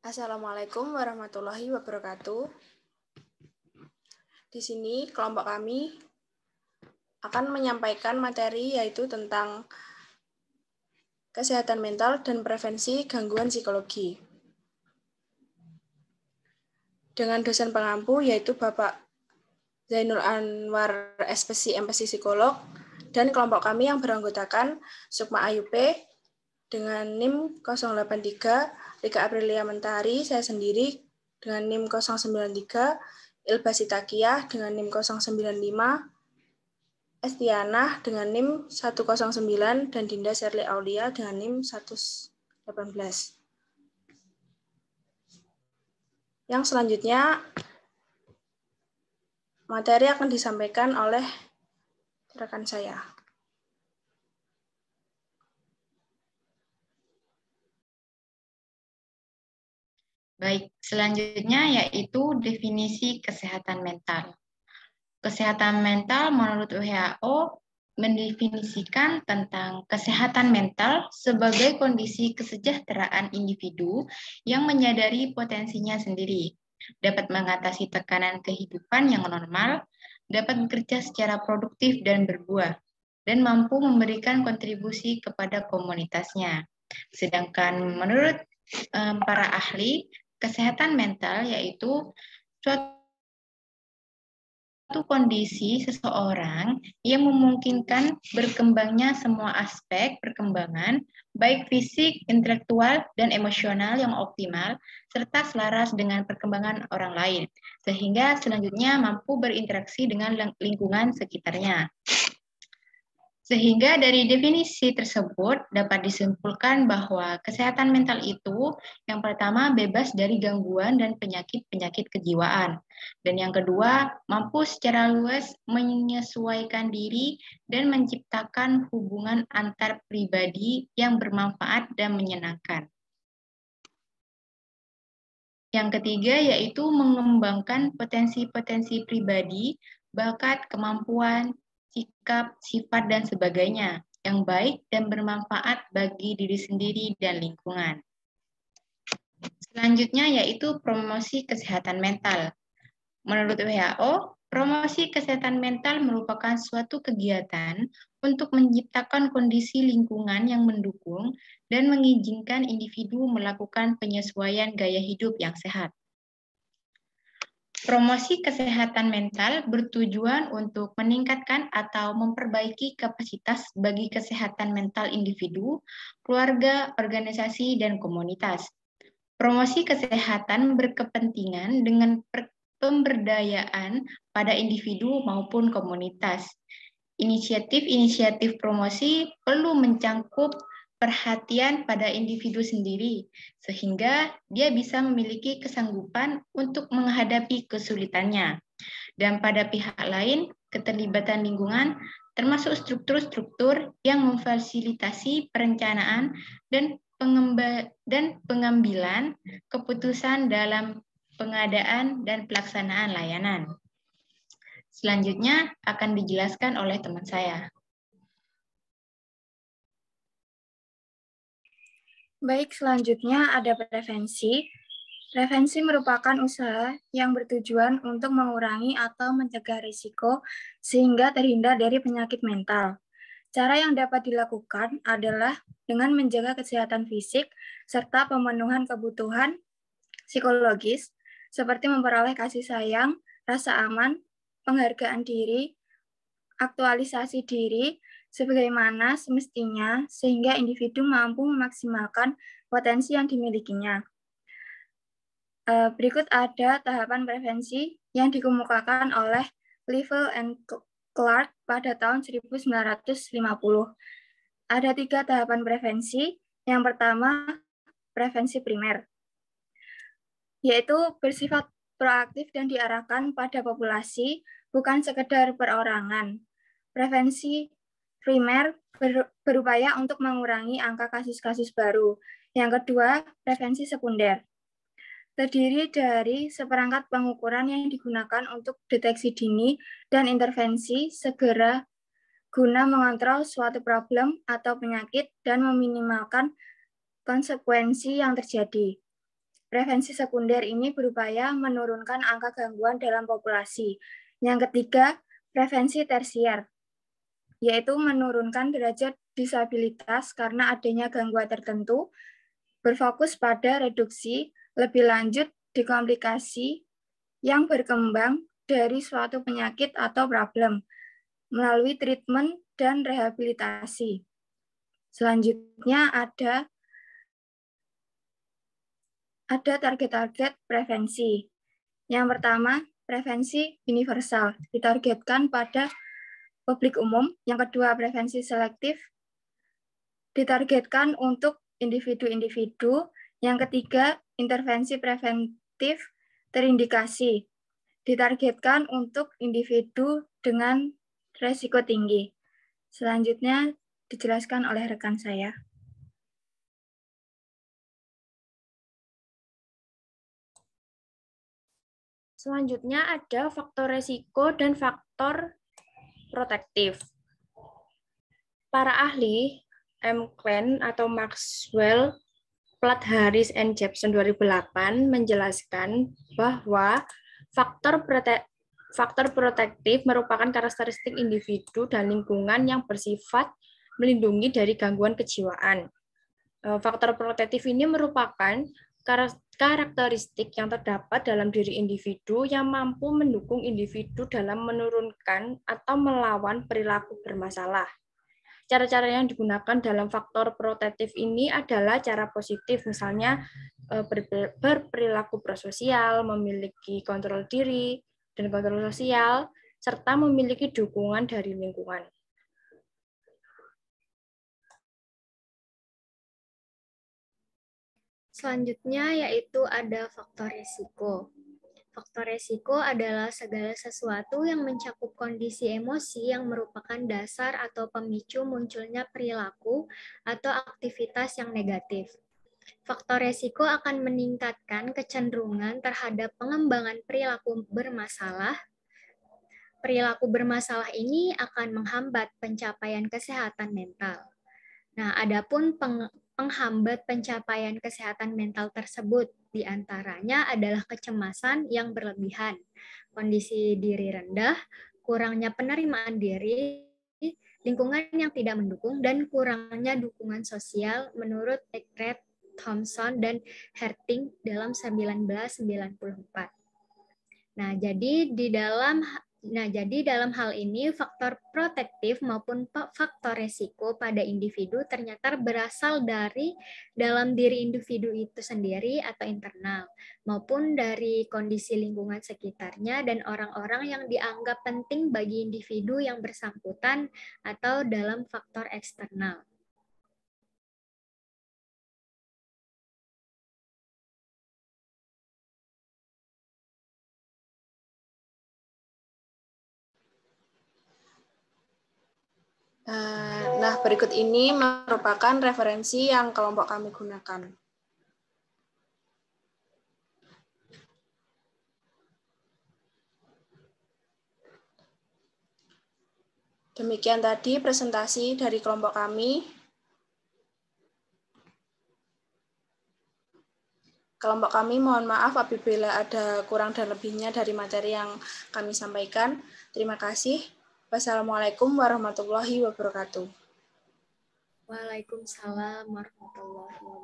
Assalamualaikum warahmatullahi wabarakatuh. Di sini kelompok kami akan menyampaikan materi yaitu tentang kesehatan mental dan prevensi gangguan psikologi. Dengan dosen pengampu yaitu Bapak Zainul Anwar SPSI MPSI Psikolog dan kelompok kami yang beranggotakan Sukma Ayu P dengan NIM 083, Rika Aprilia Mentari, saya sendiri dengan NIM 093, Ilba Sitakiah dengan NIM 095, Estiana dengan NIM 109, dan Dinda Sherly Aulia dengan NIM 118. Yang selanjutnya, materi akan disampaikan oleh rekan saya. Baik, selanjutnya yaitu definisi kesehatan mental. Kesehatan mental menurut WHO mendefinisikan tentang kesehatan mental sebagai kondisi kesejahteraan individu yang menyadari potensinya sendiri, dapat mengatasi tekanan kehidupan yang normal, dapat bekerja secara produktif dan berbuah, dan mampu memberikan kontribusi kepada komunitasnya. Sedangkan menurut para ahli, kesehatan mental yaitu suatu kondisi seseorang yang memungkinkan berkembangnya semua aspek perkembangan, baik fisik, intelektual, dan emosional yang optimal, serta selaras dengan perkembangan orang lain, sehingga selanjutnya mampu berinteraksi dengan lingkungan sekitarnya. Sehingga dari definisi tersebut dapat disimpulkan bahwa kesehatan mental itu yang pertama bebas dari gangguan dan penyakit-penyakit kejiwaan. Dan yang kedua, mampu secara luas menyesuaikan diri dan menciptakan hubungan antar pribadi yang bermanfaat dan menyenangkan. Yang ketiga yaitu mengembangkan potensi-potensi pribadi, bakat, kemampuan, sikap, sifat, dan sebagainya yang baik dan bermanfaat bagi diri sendiri dan lingkungan. Selanjutnya yaitu promosi kesehatan mental. Menurut WHO, promosi kesehatan mental merupakan suatu kegiatan untuk menciptakan kondisi lingkungan yang mendukung dan mengizinkan individu melakukan penyesuaian gaya hidup yang sehat. Promosi kesehatan mental bertujuan untuk meningkatkan atau memperbaiki kapasitas bagi kesehatan mental individu, keluarga, organisasi, dan komunitas. Promosi kesehatan berkepentingan dengan pemberdayaan pada individu maupun komunitas. Inisiatif-inisiatif promosi perlu mencangkup perhatian pada individu sendiri, sehingga dia bisa memiliki kesanggupan untuk menghadapi kesulitannya. Dan pada pihak lain, keterlibatan lingkungan, termasuk struktur-struktur yang memfasilitasi perencanaan dan pengambilan keputusan dalam pengadaan dan pelaksanaan layanan. Selanjutnya akan dijelaskan oleh teman saya. Baik, selanjutnya ada prevensi. Prevensi merupakan usaha yang bertujuan untuk mengurangi atau mencegah risiko sehingga terhindar dari penyakit mental. Cara yang dapat dilakukan adalah dengan menjaga kesehatan fisik serta pemenuhan kebutuhan psikologis seperti memperoleh kasih sayang, rasa aman, penghargaan diri, aktualisasi diri, sebagaimana semestinya sehingga individu mampu memaksimalkan potensi yang dimilikinya. Berikut ada tahapan prevensi yang dikemukakan oleh Livell and Clark pada tahun 1950. Ada 3 tahapan prevensi. Yang pertama, prevensi primer, yaitu bersifat proaktif dan diarahkan pada populasi, bukan sekedar perorangan. Prevensi primer berupaya untuk mengurangi angka kasus-kasus baru. Yang kedua, prevensi sekunder. Terdiri dari seperangkat pengukuran yang digunakan untuk deteksi dini dan intervensi segera guna mengontrol suatu problem atau penyakit dan meminimalkan konsekuensi yang terjadi. Prevensi sekunder ini berupaya menurunkan angka gangguan dalam populasi. Yang ketiga, prevensi tersier, yaitu menurunkan derajat disabilitas karena adanya gangguan tertentu, berfokus pada reduksi lebih lanjut di komplikasi yang berkembang dari suatu penyakit atau problem melalui treatment dan rehabilitasi. Selanjutnya ada target-target prevensi. Yang pertama, prevensi universal, ditargetkan pada publik umum. Yang kedua, prevensi selektif, ditargetkan untuk individu-individu. Yang ketiga, intervensi preventif terindikasi, ditargetkan untuk individu dengan resiko tinggi. Selanjutnya dijelaskan oleh rekan saya. Selanjutnya ada faktor resiko dan faktor protektif. Para ahli M. Klein atau Maxwell, Platt, Harris, and Jepson 2008 menjelaskan bahwa faktor protektif merupakan karakteristik individu dan lingkungan yang bersifat melindungi dari gangguan kejiwaan. Faktor protektif ini merupakan karakteristik yang terdapat dalam diri individu yang mampu mendukung individu dalam menurunkan atau melawan perilaku bermasalah. Cara-cara yang digunakan dalam faktor protektif ini adalah cara positif, misalnya berperilaku prososial, memiliki kontrol diri dan kontrol sosial, serta memiliki dukungan dari lingkungan. Selanjutnya yaitu ada faktor risiko. Faktor risiko adalah segala sesuatu yang mencakup kondisi emosi yang merupakan dasar atau pemicu munculnya perilaku atau aktivitas yang negatif. Faktor risiko akan meningkatkan kecenderungan terhadap pengembangan perilaku bermasalah. Perilaku bermasalah ini akan menghambat pencapaian kesehatan mental. Nah, adapun penghambat pencapaian kesehatan mental tersebut diantaranya adalah kecemasan yang berlebihan, kondisi diri rendah, kurangnya penerimaan diri, lingkungan yang tidak mendukung, dan kurangnya dukungan sosial menurut Eckert, Thompson, dan Herting dalam 1994. Nah, jadi dalam hal ini faktor protektif maupun faktor resiko pada individu ternyata berasal dari dalam diri individu itu sendiri atau internal, maupun dari kondisi lingkungan sekitarnya dan orang-orang yang dianggap penting bagi individu yang bersangkutan atau dalam faktor eksternal. Nah, berikut ini merupakan referensi yang kelompok kami gunakan. Demikian tadi presentasi dari kelompok kami. Kelompok kami mohon maaf apabila ada kurang dan lebihnya dari materi yang kami sampaikan. Terima kasih. Wassalamualaikum warahmatullahi wabarakatuh. Waalaikumsalam warahmatullahi wabarakatuh.